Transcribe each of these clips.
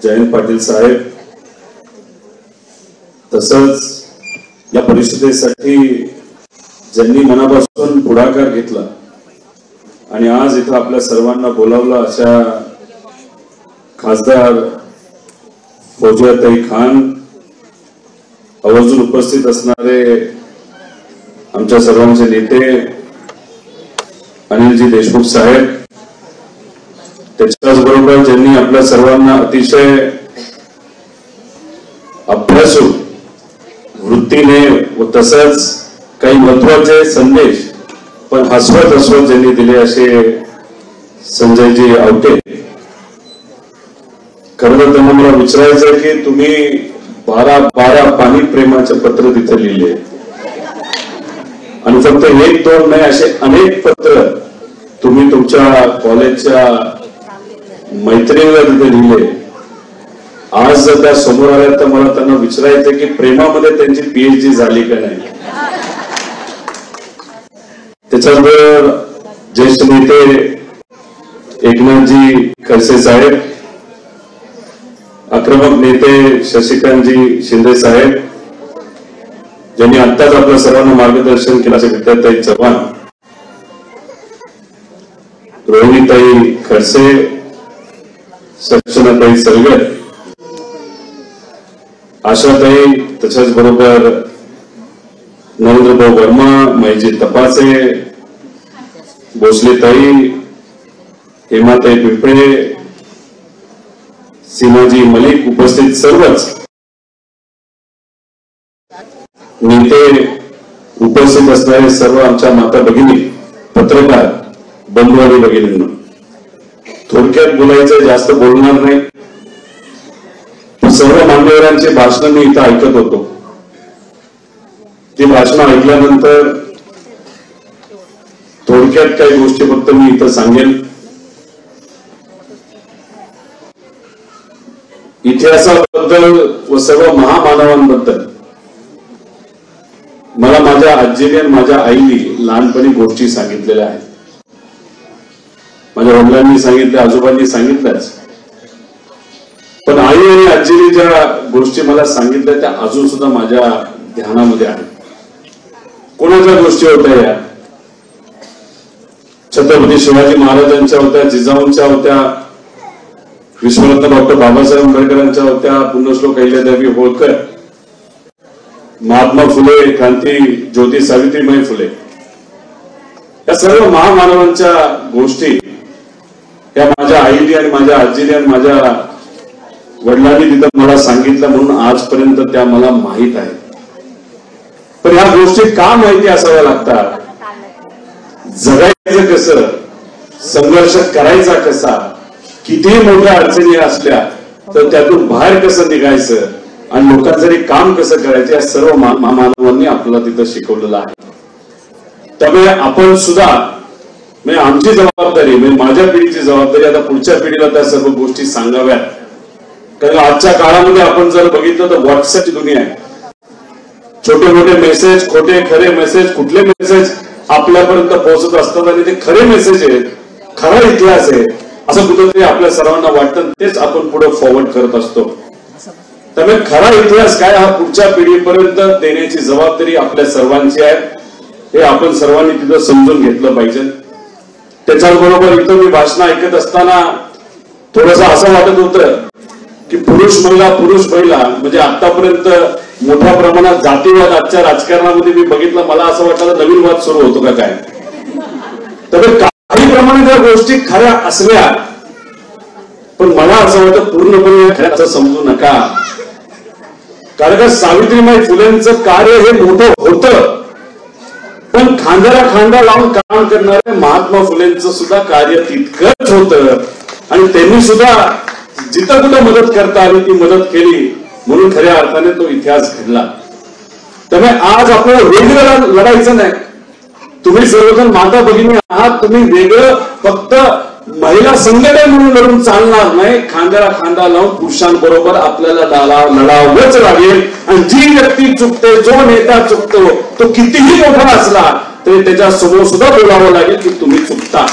जयंत पाटील साहेब, तसंच या परिषदेसाठी ज्यांनी मनापासून पुढाकार घेतला आणि आज इथं आपल्या सर्वांना बोलावलं अशा खासदार फौजियाताई खान, आवर्जून उपस्थित असणारे आमच्या सर्वांचे नेते अनिलजी देशमुख साहेब, त्याच्याचबरोबर ज्यांनी आपल्या सर्वांना अतिशय अभ्यासू वृत्तीने व तसंच काही महत्वाचे संदेश पण हसवत हसवत ज्यांनी दिले असे संजयजी आवटे. खरं तर त्यांना मला विचारायचं की तुम्ही 12 पाणी प्रेमाचे पत्र तिथे लिहिले आणि फक्त 1-2 नाही असे अनेक पत्र तुम्ही तुमच्या कॉलेजच्या मैत्रिणीला तिथे लिहिले. आज जर त्या समोर आल्या तर मला त्यांना विचारायचं की प्रेमामध्ये त्यांची PhD झाली का नाही. त्याच्याबरोबर ज्येष्ठ नेते एकनाथजी खडसे साहेब, आक्रमक नेते शशिकांतजी शिंदे साहेब, ज्यांनी आत्ताच आपल्या सर्वांना मार्गदर्शन केलं असे विद्याताई चव्हाण, रोहिणीताई खडसे, सक्षनाताई सरगर, आशाताई, तशाच बरोबर नरेंद्रभाऊ वर्मा, मैजी तपासे, भोसलेताई, हेमाताई पिंपळे, सीमाजी मलिक, उपस्थित सर्वच नेते, उपस्थित असणारे सर्व आमच्या माता भगिनी, पत्रकार बंधू आणि भगिनींना, थोडक्यात बोलायचं, जास्त बोलणार नाही. सर्व मान्यवरांची भाषणं मी इथं ऐकत होतो. ती भाषणं ऐकल्यानंतर थोडक्यात काही गोष्टी फक्त मी इथं सांगेन. इतिहासाबद्दल व सर्व महामानवांबद्दल मला माझ्या आजीने आणि माझ्या आईने लहानपणी गोष्टी सांगितलेल्या आहेत. माझ्या वडिलांनी सांगितल्या, आजोबांनी सांगितल्याच, पण आई आणि आजीने ज्या गोष्टी मला सांगितल्या त्या अजून सुद्धा माझ्या ध्यानामध्ये आहेत. कोणाच्या गोष्टी होत्या या? छत्रपती शिवाजी महाराजांच्या होत्या, जिजाऊंच्या होत्या, विश्वरत्न डॉक्टर बाबासाहेब आंबेडकरांच्या होत्या, पुण्यश्लोक अहिल्यादेवी होळकर, महात्मा फुले, क्रांती ज्योती सावित्रीबाई फुले, या सर्व महामानवांच्या गोष्टी या माझ्या आईने आणि माझ्या आजीने आणि माझ्या वडिलांनी तिथं मला सांगितलं, म्हणून आजपर्यंत त्या मला माहित आहेत. पण ह्या गोष्टी का माहिती असाव्या लागतात? जगायचं कसं, संघर्ष करायचा कसा, कितीही मोठ्या अडचणी असल्या तर त्यातून बाहेर कसं निघायचं आणि लोकांसाठी काम कसं करायचं, या सर्व मानवांनी आपल्याला तिथं शिकवलेलं आहे. त्यामुळे आपण सुद्धा, म्हणजे आमची जबाबदारी, म्हणजे माझ्या पिढीची जबाबदारी, आता पुढच्या पिढीला त्या सर्व गोष्टी सांगाव्यात. कारण आजच्या काळामध्ये आपण जर बघितलं तर व्हॉट्सअपची दुनिया आहे. छोटे मोठे मेसेज, खोटे खरे मेसेज, कुठले मेसेज आपल्यापर्यंत पोहोचत असतात आणि ते खरे मेसेज आहेत, खरा इतिहास आहे असं कुठेतरी आपल्या सर्वांना वाटतं, तेच आपण पुढे फॉरवर्ड करत असतो. त्यामुळे खरा इतिहास काय हा पुढच्या पिढीपर्यंत देण्याची जबाबदारी आपल्या सर्वांची आहे. हे आपण सर्वांनी तिथं समजून घेतलं पाहिजे. त्याच्याबरोबर इथं मी भाषण ऐकत असताना थोडंसं असं वाटत होतं की पुरुष महिला म्हणजे आतापर्यंत मोठ्या प्रमाणात जातीवाद आजच्या राजकारणामध्ये मी बघितलं. मला असं वाटलं नवीन वाद सुरू होतो का काय. तर काही प्रमाणात त्या गोष्टी खऱ्या असल्या, पण मला असं वाटतं पूर्णपणे खऱ्या असं समजू नका. कारण का सावित्रीबाई फुलेंचं कार्य हे मोठं होतं, पण खांद्याला खांदा लावून काम करणाऱ्या महात्मा फुलेंचं सुद्धा कार्य तितकंच होतं आणि त्यांनी सुद्धा जिथं कुठं मदत करता आली ती मदत केली, म्हणून खऱ्या अर्थाने तो इतिहास घडला. त्यामुळे आज आपल्याला वेगळं लढायचं नाही. तुम्ही सर्वजण माता भगिनी आहात, तुम्ही वेगळं फक्त महिला संघटन म्हणून लढून चालणार नाही. खांद्याला खांदा लावून पुरुषांबरोबर आपल्याला लढावंच लागेल. आणि जी व्यक्ती चुकते, जो नेता चुकतो, तो कितीही मोठा असला तरी त्याच्या समोर सुद्धा बोलावं लागेल की तुम्ही चुकता.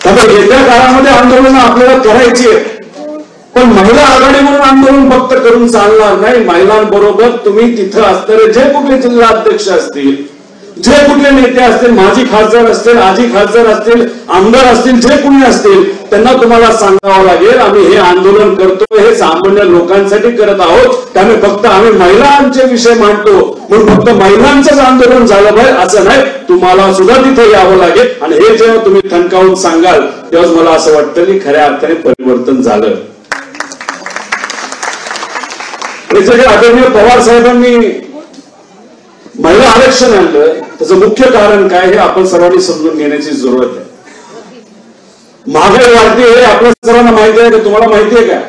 त्यामुळे येत्या काळामध्ये आंदोलन आपल्याला करायची आहे. पण महिला आघाडी म्हणून आंदोलन फक्त करून चालणार नाही. महिलांबरोबर तुम्ही तिथं असणारे जे कुठले जिल्हा अध्यक्ष असतील, जे कुठले नेते असतील, माजी खासदार असतील, आजी खासदार असतील, आमदार असतील, जे कुणी असतील, त्यांना तुम्हाला सांगावं लागेल आम्ही हे आंदोलन करतो हे सामान्य लोकांसाठी करत आहोत. त्यामुळे फक्त आम्ही महिलांचे विषय मांडतो म्हणून फक्त महिलांचंच आंदोलन झालं पाहिजे असं नाही. तुम्हाला सुद्धा तिथे यावं लागेल. आणि हे जेव्हा तुम्ही ठणकावून सांगाल तेव्हा मला असं वाटतं की खऱ्या अर्थाने परिवर्तन झालं. आदरणीय पवार साहेबांनी महिला आरक्षण आणलं त्याचं मुख्य कारण काय हे आपण सर्वांनी समजून घेण्याची जरूरत आहे. महागाई वाढते हे आपल्या सर्वांना माहिती आहे का? तुम्हाला माहिती आहे का?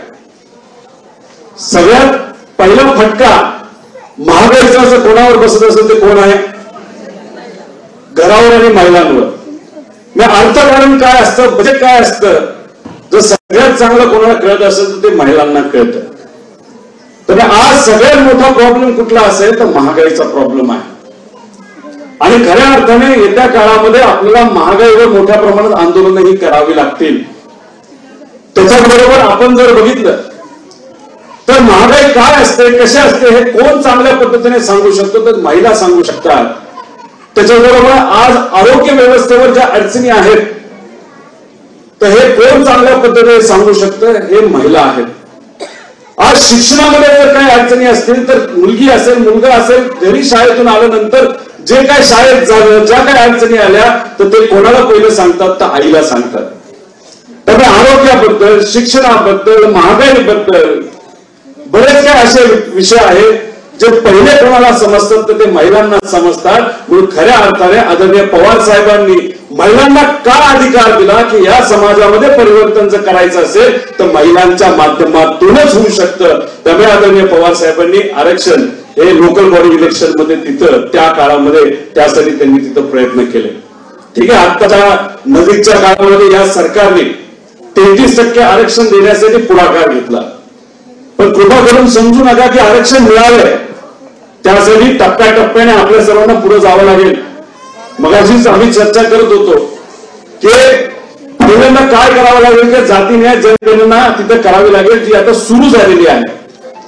सगळ्यात पहिला फटका महागाईचा असं कोणावर बसत असेल ते कोण आहे? घरावर आणि महिलांवर. मग अर्थकारण काय असतं, बजेट काय असतं, जर सगळ्यात चांगलं कोणाला कळत असेल तर ते महिलांना कळतं. तर आज सगळ्यात मोठा प्रॉब्लेम कुठला असेल तर महागाईचा प्रॉब्लेम आहे. आणि खऱ्या अर्थाने येत्या काळामध्ये आपल्याला महागाईवर मोठ्या प्रमाणात आंदोलनही करावी लागतील. त्याच्याबरोबर आपण जर बघितलं तर महागाई काय असते, कशी असते हे कोण चांगल्या पद्धतीने सांगू शकतो तर महिला सांगू शकतात. त्याच्याबरोबर आज आरोग्य व्यवस्थेवर ज्या अडचणी आहेत तर हे कोण चांगल्या पद्धतीने सांगू शकतं? हे महिला आहेत. आज शिक्षणामध्ये जर काही अडचणी असतील तर मुलगी असेल, मुलगा असेल, घरी शाळेतून आल्यानंतर जे काय शाळेत झालं, ज्या काही अडचणी आल्या तर ते कोणाला पहिलं सांगतात तर आईला सांगतात. त्यामुळे आरोग्याबद्दल, शिक्षणाबद्दल, महागाईबद्दल बरेच काही असे विषय आहेत जे पहिले कोणाला समजतात तर ते महिलांना समजतात. म्हणून खऱ्या अर्थाने आदरणीय पवार साहेबांनी महिलांना का अधिकार दिला की या समाजामध्ये परिवर्तन जर करायचं असेल तर महिलांच्या माध्यमातूनच होऊ शकतं. त्यामुळे आदरणीय पवार साहेबांनी आरक्षण हे लोकल बॉडी इलेक्शन मध्ये तिथं त्या काळामध्ये त्यासाठी त्यांनी तिथं प्रयत्न केले. ठीक आहे, आत्ताच्या नजीकच्या काळामध्ये या सरकारने 33% आरक्षण देण्यासाठी पुढाकार घेतला. पण कृपा करून समजू नका की आरक्षण मिळालंय त्यासाठी टप्प्याटप्प्याने आपल्या सर्वांना पुढे जावं लागेल. मगाशीच आम्ही चर्चा करत होतो की पहिल्यांदा काय करावं लागेल की जाती न्याय जनगणना तिथे करावी लागेल जी आता सुरू झालेली आहे.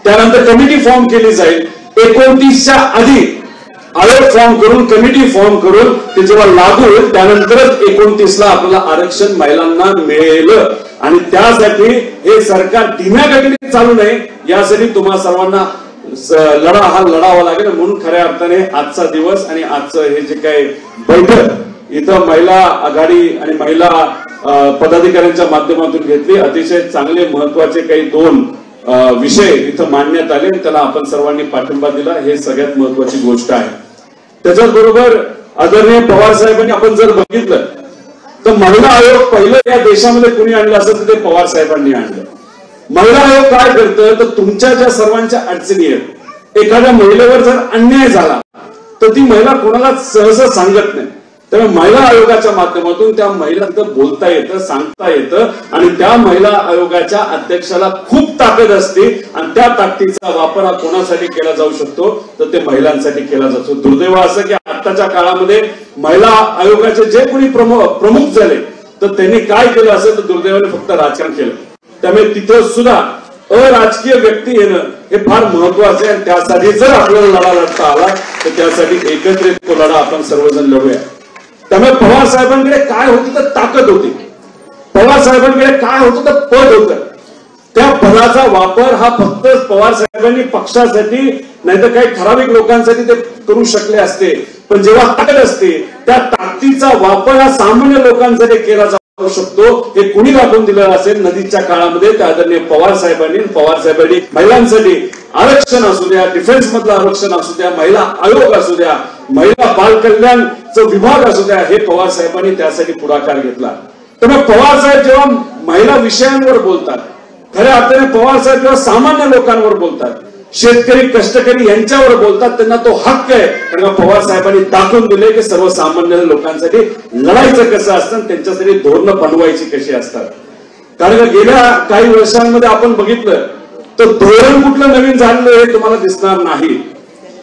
त्यानंतर कमिटी फॉर्म केली जाईल. 29च्या आधी आयोग फॉर्म करून, कमिटी फॉर्म करून ते जेव्हा लागू होईल त्यानंतरच 29ला आपल्याला आरक्षण महिलांना मिळेल. आणि त्यासाठी हे सरकार धीम्या गतीने चालू नये यासाठी तुम्हा सर्वांना लढा हा लढावा लागेल. म्हणून खऱ्या अर्थाने आजचा दिवस आणि आजचं हे जे काही बैठक इथं महिला आघाडी आणि महिला पदाधिकाऱ्यांच्या माध्यमातून घेतली. अतिशय चांगले महत्वाचे काही 2 विषय इथं मांडण्यात आले. त्याला आपण सर्वांनी पाठिंबा दिला हे सगळ्यात महत्वाची गोष्ट आहे. त्याच्याचबरोबर आदरणीय पवार साहेबांनी आपण जर बघितलं तर महिला आयोग पहिलं या देशामध्ये कुणी आणलं असेल तर ते पवार साहेबांनी आणलं. महिला आयोग काय करतं तर तुमच्या ज्या सर्वांच्या अडचणी आहेत, एखाद्या महिलेवर जर अन्याय झाला तर ती महिला कोणाला सहसा सांगत नाही. त्यामुळे महिला आयोगाच्या माध्यमातून त्या महिलांना बोलता येतं, सांगता येतं. आणि त्या महिला आयोगाच्या अध्यक्षाला खूप ताकद असते आणि त्या ताकदीचा वापर हा कोणासाठी केला जाऊ शकतो तर ते महिलांसाठी केला जातो. दुर्दैव असं की आताच्या काळामध्ये महिला आयोगाचे जे कोणी प्रमुख झाले तर त्यांनी काय केलं असेल तर दुर्दैवाने फक्त राजकारण केलं. त्यामुळे तिथं सुद्धा अराजकीय व्यक्ती येणं हे फार महत्वाचं आहे. आणि त्यासाठी जर आपल्याला लढा लढता आला तर त्यासाठी एकत्रित तो लढा आपण सर्वजण लढूया. त्यामुळे पवार साहेबांकडे काय होतं तर ताकद होती. पवार साहेबांकडे काय होतं तर पद होतं. त्या पदाचा वापर हा फक्त पवार साहेबांनी पक्षासाठी नाही तर काही ठराविक लोकांसाठी ते करू शकले असते. पण जेव्हा ताकद असते त्या ताकदीचा वापर हा सामान्य लोकांसाठी केला जाऊ शकतो हे कुणी दाखवून दिलं असेल नदीच्या काळामध्ये त्या आदरणीय पवार साहेबांनी महिलांसाठी आरक्षण असू द्या, डिफेन्स मधलं आरक्षण असू द्या, महिला आयोग असू द्या, महिला बाल कल्याणचा विभाग असू द्या, हे पवार साहेबांनी त्यासाठी पुढाकार घेतला. त्यामुळे पवार साहेब जेव्हा महिला विषयांवर बोलतात, खऱ्या अर्थाने पवार साहेब जेव्हा सामान्य लोकांवर बोलतात, शेतकरी कष्टकरी यांच्यावर बोलतात, त्यांना तो हक्क आहे. कारण पवार साहेबांनी दाखवून दिले की सर्वसामान्य लोकांसाठी लढायचं कसं असतं, त्यांच्यासाठी धोरणं बनवायची कशी असतात. कारण गेल्या काही वर्षांमध्ये आपण बघितलं तर धोरण कुठलं नवीन झालेलं हे तुम्हाला दिसणार नाही.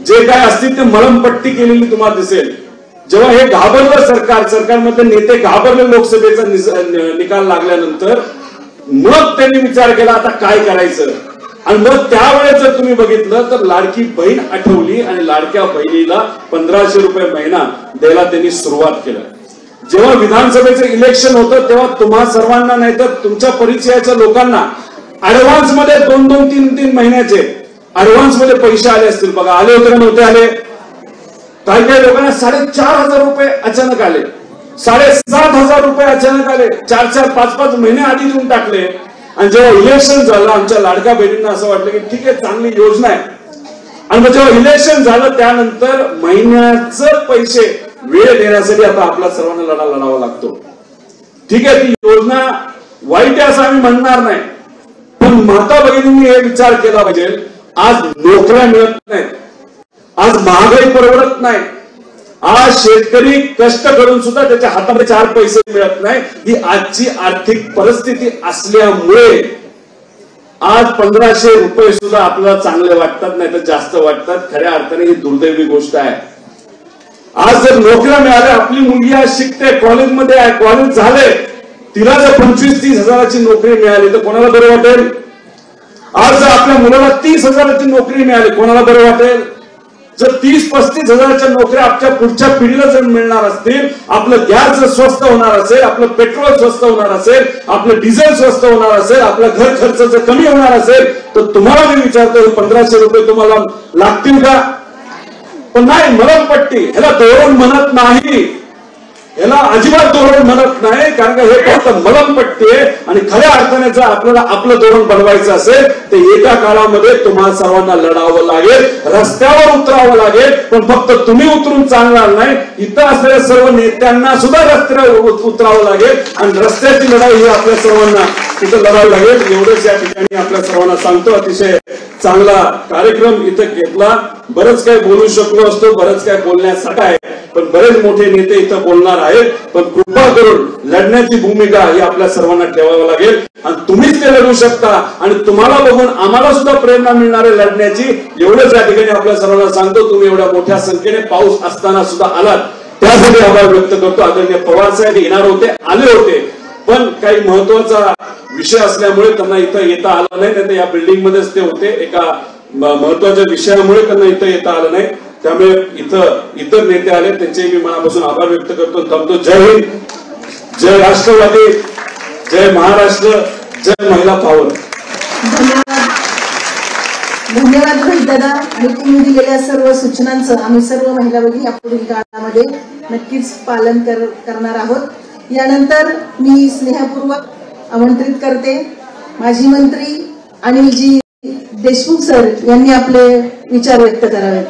जे काय असतील ते मलमपट्टी केलेली तुम्हाला दिसेल. जेव्हा हे घाबरलं सरकारमधले नेते घाबरले लोकसभेचा निकाल लागल्यानंतर मग त्यांनी विचार केला आता काय करायचं, आणि मग त्यावेळेस जर तुम्ही बघितलं तर लाडकी बहीण आठवली आणि लाडक्या बहिणीला 1500 रुपये महिना द्यायला त्यांनी सुरुवात केलं. जेव्हा विधानसभेचं इलेक्शन होतं तेव्हा तुम्हा सर्वांना नाही तर तुमच्या परिचयाच्या लोकांना ऍडव्हान्स मध्ये 2-2, 3-3 महिन्याचे ऍडव्हान्स मध्ये पैसे आले असतील. बघा आले होते का नव्हते आले? काही काही लोकांना 4500 रुपये अचानक आले, 7500 रुपये अचानक आले, 4-4, 5-5 महिने आधी देऊन टाकले. आणि जेव्हा इलेक्शन झालं आमच्या लाडक्या बहिणींना असं वाटलं की ठीक आहे चांगली योजना आहे, आणि मग जेव्हा इलेक्शन झालं त्यानंतर महिन्याचं पैसे वेळ देण्यासाठी आता आपल्या सर्वांना लढा लढावा लागतो. ठीक आहे, ती योजना वाईट आहे असं आम्ही म्हणणार नाही, पण माता भगिनींनी हे विचार केला पाहिजे. आज नोकऱ्या मिळत नाहीत, आज महागाई परवडत नाही, आज शेतकरी कष्ट करून सुद्धा त्याच्या हातामध्ये 4 पैसे मिळत नाही. ही आजची आर्थिक परिस्थिती असल्यामुळे आज 1500 रुपये सुद्धा आपल्याला चांगले वाटतात, नाही तर जास्त वाटतात. खऱ्या अर्थाने ही दुर्दैवी गोष्ट आहे. आज जर नोकऱ्या मिळाल्या, आपली मुलगी आज शिकते, कॉलेजमध्ये आहे, कॉलेज झाले, तिला जर 25-30 हजाराची नोकरी मिळाली तर कोणाला बरं वाटेल? आज जर आपल्या मुलाला 30 हजाराची नोकरी मिळाली कोणाला बरं वाटेल? जर 30-35 हजाराच्या नोकऱ्या आपल्या पुढच्या पिढीला जर मिळणार असतील, आपलं गॅस जर स्वस्त होणार असेल, आपलं पेट्रोल स्वस्त होणार असेल, आपलं डिझेल स्वस्त होणार असेल, आपला घर खर्च जर कमी होणार असेल, तर तुम्हाला मी विचारतो 1500 रुपये तुम्हाला लागतील का? पण नाही, मलमपट्टी ह्याला धोरण म्हणत नाही, याला अजिबात धोरण म्हणत नाही, कारण का हे फक्त मलमपट्टी आहे. आणि खऱ्या अर्थाने जर आपल्याला आपलं धोरण बनवायचं असेल तर एका काळामध्ये तुम्हाला सर्वांना लढावं लागेल, रस्त्यावर उतरावं लागेल. पण फक्त तुम्ही उतरून चालणार नाही, इथं असलेल्या सर्व नेत्यांना सुद्धा रस्त्यावर उतरावं लागेल, आणि रस्त्याची लढाई ही आपल्या सर्वांना तिथं लढावी लागेल. एवढंच या ठिकाणी आपल्या सर्वांना सांगतो. अतिशय चांगला कार्यक्रम इथं घेतला. बरंच काही बोलू शकलो असतो, बरंच काय बोलण्यासारखं आहे, पण बरेच मोठे नेते इथं बोलणार आहेत. पण कृपा करून लढण्याची भूमिका ही आपल्या सर्वांना ठेवावी लागेल, आणि तुम्हीच ते लढू शकता, आणि तुम्हाला बघून आम्हाला सुद्धा प्रेरणा मिळणार आहे लढण्याची. एवढंच या ठिकाणी आपल्या सर्वांना सांगतो. तुम्ही एवढ्या मोठ्या संख्येने पाऊस असताना सुद्धा आलात, त्यासाठी आभार व्यक्त करतो. आदरणीय पवार साहेब येणार होते, आले होते, पण काही महत्वाचा विषय असल्यामुळे त्यांना इथं येता आलं नाही. नाही तर या बिल्डिंग मध्येच ते होते, एका महत्वाच्या विषयामुळे त्यांना इथं येता आलं नाही. त्यामुळे इतर नेते आले, त्यांचे मी मनापासून आभार व्यक्त करतो. थांबतो. जय हिंद, जय राष्ट्रवादी, जय महाराष्ट्र, जय महिला पॉवर. धन्यवाद रोहित दादा. आणि तुम्ही दिलेल्या सर्व सूचनांचं आम्ही सर्व महिला भगिनी यापुढील काळामध्ये नक्कीच पालन करणार आहोत. यानंतर मी स्नेहपूर्वक आमंत्रित करते माजी मंत्री अनिलजी देशमुख सर यांनी आपले विचार व्यक्त करावेत.